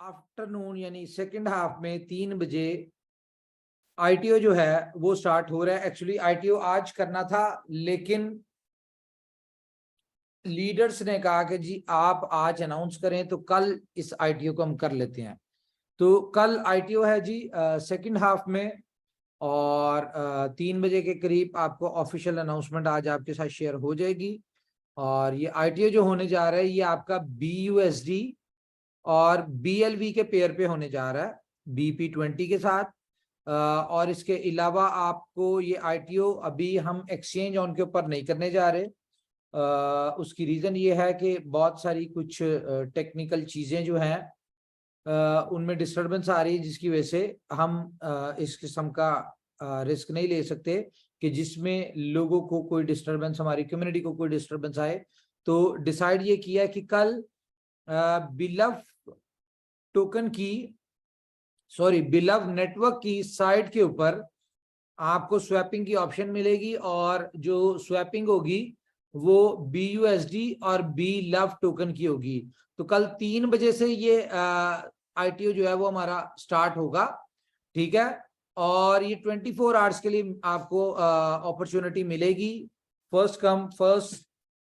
Afternoon यानी second half में 3 बजे आईटीओ जो है वो स्टार्ट हो रहा है। एक्चुअली आईटीओ आज करना था, लेकिन लीडर्स ने कहा कि जी आप आज अनाउंस करें तो कल इस आईटीओ को हम कर लेते हैं। तो कल आईटीओ है जी सेकंड हाफ में, और 3 बजे के करीब आपको ऑफिशियल अनाउंसमेंट आज आपके साथ शेयर हो जाएगी। और ये आईटीओ जो होने जा रहा है ये आपका BUSD और BLV के पेयर पे होने जा रहा है, BP20 के साथ। और इसके अलावा आपको ये आईटीओ अभी हम एक्सचेंज ऑन के ऊपर नहीं करने जा रहे। उसकी रीज़न ये है कि बहुत सारी कुछ टेक्निकल चीज़ें जो हैं उनमें डिस्टर्बेंस आ रही है, जिसकी वजह से हम इस किस्म का रिस्क नहीं ले सकते कि जिसमें लोगों को कोई डिस्टर्बेंस, हमारी कम्युनिटी को कोई डिस्टर्बेंस आए। तो डिसाइड ये किया कि कल बिलव टोकन की बिलव नेटवर्क की साइट के ऊपर आपको स्वैपिंग की ऑप्शन मिलेगी, और जो स्वैपिंग होगी वो BUSD और BLove टोकन की होगी। तो कल 3 बजे से ये आईटीओ जो है वो हमारा स्टार्ट होगा, ठीक है। और ये 24 आवर्स के लिए आपको अपॉर्चुनिटी मिलेगी। फर्स्ट कम फर्स्ट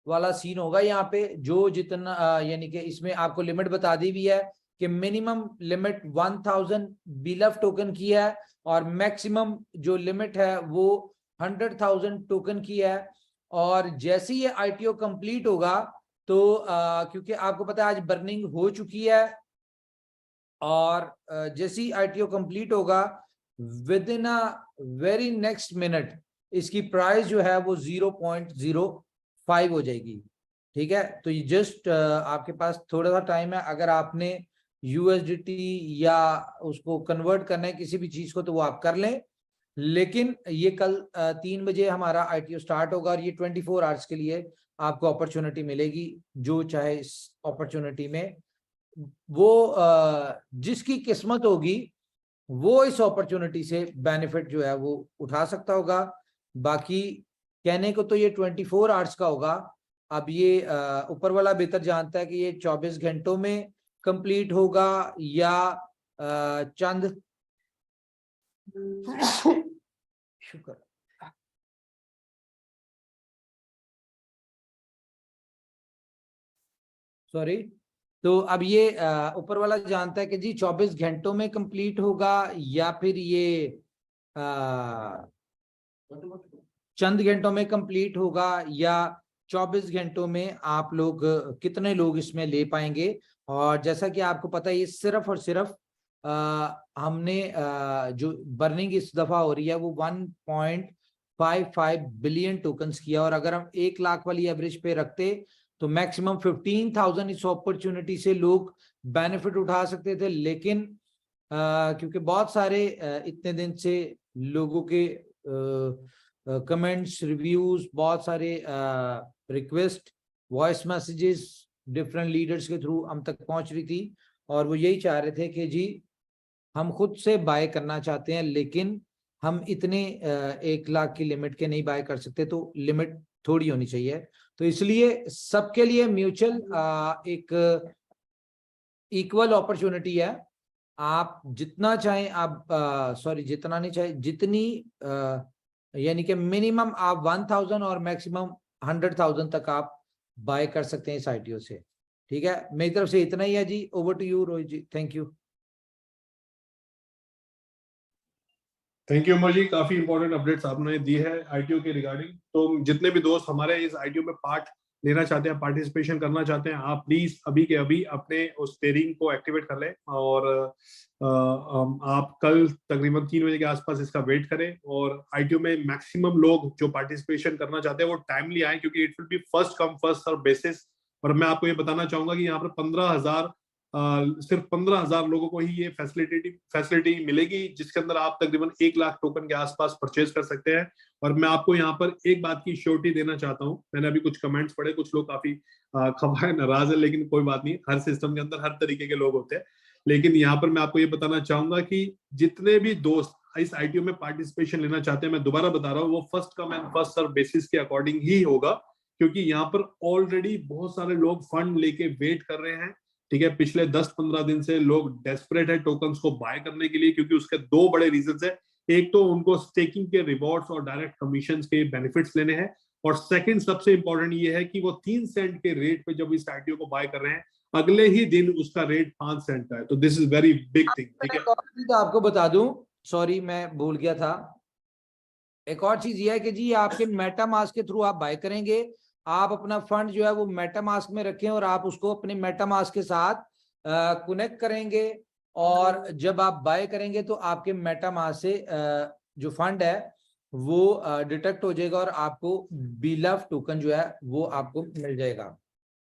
वाला सीन होगा यहाँ पे। जो जितना यानी कि इसमें आपको लिमिट बता दी हुई है कि मिनिमम लिमिट 1000 BLove टोकन की है, और मैक्सिमम जो लिमिट है वो 100,000 टोकन की है। और जैसे ये आईटीओ कंप्लीट होगा तो क्योंकि आपको पता है आज बर्निंग हो चुकी है, और जैसे ही आईटीओ कंप्लीट होगा with in a very next minute इसकी प्राइस जो है वो 0.05 हो जाएगी, ठीक है। तो ये जस्ट आपके पास थोड़ा सा टाइम है। अगर आपने USDT या उसको कन्वर्ट करना है किसी भी चीज को तो वो आप कर लें, लेकिन ये कल 3 बजे हमारा आईटीओ स्टार्ट होगा, और ये 24 आवर्स के लिए आपको अपॉर्चुनिटी मिलेगी। जो चाहे इस अपॉर्चुनिटी में वो जिसकी किस्मत होगी वो इस अपॉर्चुनिटी से बेनिफिट जो है वो उठा सकता होगा। बाकी कहने को तो ये 24 आवर्स का होगा। अब ये ऊपर वाला बेहतर जानता है कि ये 24 घंटों में कंप्लीट होगा या चंद शुक्र सॉरी। तो अब ये ऊपर वाला जानता है कि जी 24 घंटों में कंप्लीट होगा या फिर ये चंद घंटों में कंप्लीट होगा, या 24 घंटों में आप लोग कितने लोग इसमें ले पाएंगे। और जैसा कि आपको पता है ये सिर्फ और सिर्फ हमने जो बर्निंग इस दफा हो रही है वो 1.55 बिलियन टोकन्स किया, और अगर हम 1 लाख वाली एवरेज पे रखते तो मैक्सिमम 15,000 इस अपॉर्चुनिटी से लोग बेनिफिट उठा सकते थे। लेकिन क्योंकि बहुत सारे इतने दिन से लोगों के कमेंट्स, रिव्यूज, बहुत सारे request, voice messages different leaders के थ्रू हम तक पहुंच रही थी, और वो यही चाह रहे थे कि जी हम खुद से बाय करना चाहते हैं, लेकिन हम इतने 1 लाख की लिमिट के नहीं बाय कर सकते, तो लिमिट थोड़ी होनी चाहिए। तो इसलिए सबके लिए म्यूचुअल एक इक्वल अपॉर्चुनिटी है। आप जितना चाहें आप जितना नहीं चाहे जितनी यानी कि मिनिमम आप 1000 और मैक्सिमम 100,000 तक आप बाय कर सकते हैं इस आईटीओ से, ठीक है। मेरी तरफ से इतना ही है जी। Over to you Rohit ji, thank you. Thank you Umar ji, काफी इंपॉर्टेंट अपडेट्स आपने दी है आईटीओ के रिगार्डिंग। तो जितने भी दोस्त हमारे इस आईटीओ में पार्ट लेना चाहते हैं, पार्टिसिपेशन करना चाहते हैं, आप प्लीज अभी के अभी अपने उस पेयरिंग को एक्टिवेट कर लें, और आप कल तकरीबन 3 बजे के आसपास इसका वेट करें। और आईटीओ में मैक्सिमम लोग जो पार्टिसिपेशन करना चाहते हैं वो टाइमली आए, क्योंकि it will be first come first serve basis. और मैं आपको ये बताना चाहूंगा कि यहाँ पर 15,000 सिर्फ 15,000 लोगों को ही ये फैसिलिटी मिलेगी, जिसके अंदर आप तकरीबन 1 लाख टोकन के आसपास परचेज कर सकते हैं। और मैं आपको यहाँ पर एक बात की श्योरिटी देना चाहता हूँ। मैंने अभी कुछ कमेंट्स पढ़े, कुछ लोग काफी खफा है, नाराज है, लेकिन कोई बात नहीं, हर सिस्टम के अंदर हर तरीके के लोग होते हैं। लेकिन यहाँ पर मैं आपको ये बताना चाहूंगा कि जितने भी दोस्त इस आईटीओ में पार्टिसिपेशन लेना चाहते हैं, मैं दोबारा बता रहा हूँ, वो first come and first serve basis के अकॉर्डिंग ही होगा, क्योंकि यहाँ पर ऑलरेडी बहुत सारे लोग फंड लेके वेट कर रहे हैं। ठीक है, पिछले 10-15 दिन से लोग डेस्परेट है टोकन्स को बाय करने के लिए, क्योंकि उसके दो बड़े रीजंस है। एक तो उनको स्टेकिंग के रिवॉर्ड्स और डायरेक्ट कमीशन के बेनिफिट्स लेने हैं, और सेकंड सबसे इंपॉर्टेंट ये है कि वो 3 सेंट के रेट पे जब इस आईटीओ को बाय कर रहे हैं, अगले ही दिन उसका रेट 5 सेंट का है। तो this is very big thing. ठीक है, तो आपको बता दूं, सॉरी मैं भूल गया था, एक और चीज ये है कि जी आपके मेटामास्क के थ्रू आप बाय करेंगे, आप अपना फंड जो है वो मेटामास्क में रखें और आप उसको अपने मेटामास्क के साथ कनेक्ट करेंगे, और जब आप बाय करेंगे तो आपके मेटामास्क से जो फंड है वो डिटेक्ट हो जाएगा और आपको बिलफ टोकन जो है वो आपको मिल जाएगा।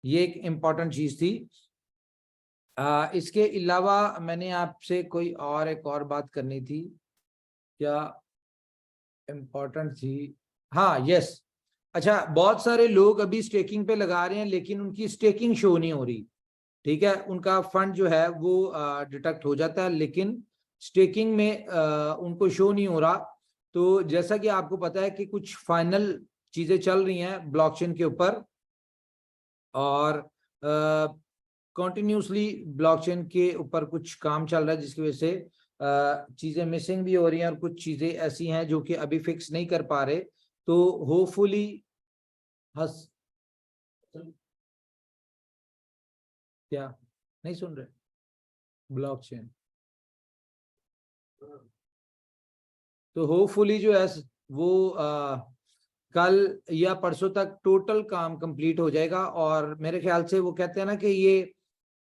ये एक इम्पॉर्टेंट चीज थी। इसके अलावा मैंने आपसे कोई और एक और बात करनी थी, क्या इम्पोर्टेंट थी? हाँ, यस, अच्छा, बहुत सारे लोग अभी स्टेकिंग पे लगा रहे हैं लेकिन उनकी स्टेकिंग शो नहीं हो रही। ठीक है, उनका फंड जो है वो डिटेक्ट हो जाता है लेकिन स्टेकिंग में उनको शो नहीं हो रहा। तो जैसा कि आपको पता है कि कुछ फाइनल चीजें चल रही हैं ब्लॉकचेन के ऊपर, और कंटिन्यूसली ब्लॉकचेन के ऊपर कुछ काम चल रहा है जिसकी वजह से चीजें मिसिंग भी हो रही हैं और कुछ चीजें ऐसी हैं जो कि अभी फिक्स नहीं कर पा रहे। तो होपफुली क्या नहीं सुन रहे? ब्लॉकचेन तो होपफुली जो है वो कल या परसों तक टोटल काम कंप्लीट हो जाएगा। और मेरे ख्याल से वो कहते हैं ना कि ये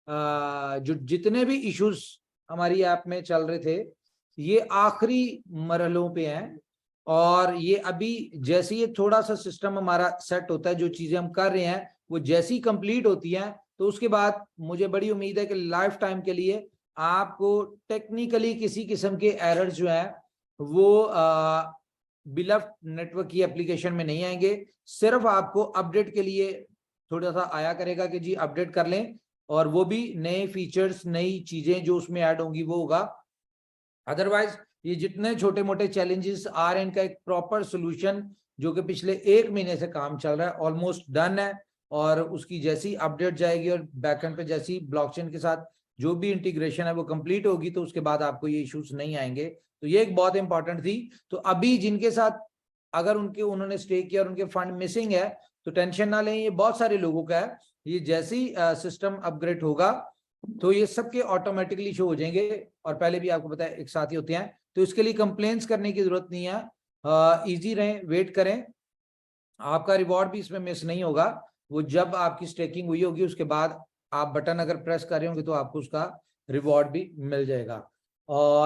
जो जितने भी इश्यूज हमारी ऐप में चल रहे थे ये आखिरी मरहलों पे हैं, और ये अभी जैसे ये थोड़ा सा सिस्टम हमारा सेट होता है, जो चीजें हम कर रहे हैं वो जैसी कंप्लीट होती हैं, तो उसके बाद मुझे बड़ी उम्मीद है कि लाइफ टाइम के लिए आपको टेक्निकली किसी किस्म के एरर्स जो है वो बिलफ नेटवर्क की एप्लीकेशन में नहीं आएंगे। सिर्फ आपको अपडेट के लिए थोड़ा सा आया करेगा कि जी अपडेट कर लें, और वो भी नए फीचर्स नई चीजें जो उसमें ऐड होंगी वो होगा। अदरवाइज ये जितने छोटे मोटे चैलेंजेस आ रहे हैं इनका एक प्रॉपर सोल्यूशन जो कि पिछले 1 महीने से काम चल रहा है ऑलमोस्ट डन है, और उसकी जैसी अपडेट जाएगी और बैकएंड पे जैसी ब्लॉकचेन के साथ जो भी इंटीग्रेशन है वो कंप्लीट होगी तो उसके बाद आपको ये इश्यूज नहीं आएंगे। तो ये एक बहुत इंपॉर्टेंट थी। तो अभी जिनके साथ अगर उन्होंने स्टे किया और उनके फंड मिसिंग है तो टेंशन ना लें, ये बहुत सारे लोगों का है। ये जैसी सिस्टम अपग्रेड होगा तो ये सबके ऑटोमेटिकली शो हो जाएंगे, और पहले भी आपको पता है एक साथ ही होते हैं, तो इसके लिए कंप्लेंट्स करने की जरूरत नहीं है। इजी रहें, वेट करें, आपका रिवॉर्ड भी इसमें मिस नहीं होगा। वो जब आपकी स्टेकिंग हुई होगी उसके बाद आप बटन अगर प्रेस कर रहे होंगे तो आपको उसका रिवॉर्ड भी मिल जाएगा। और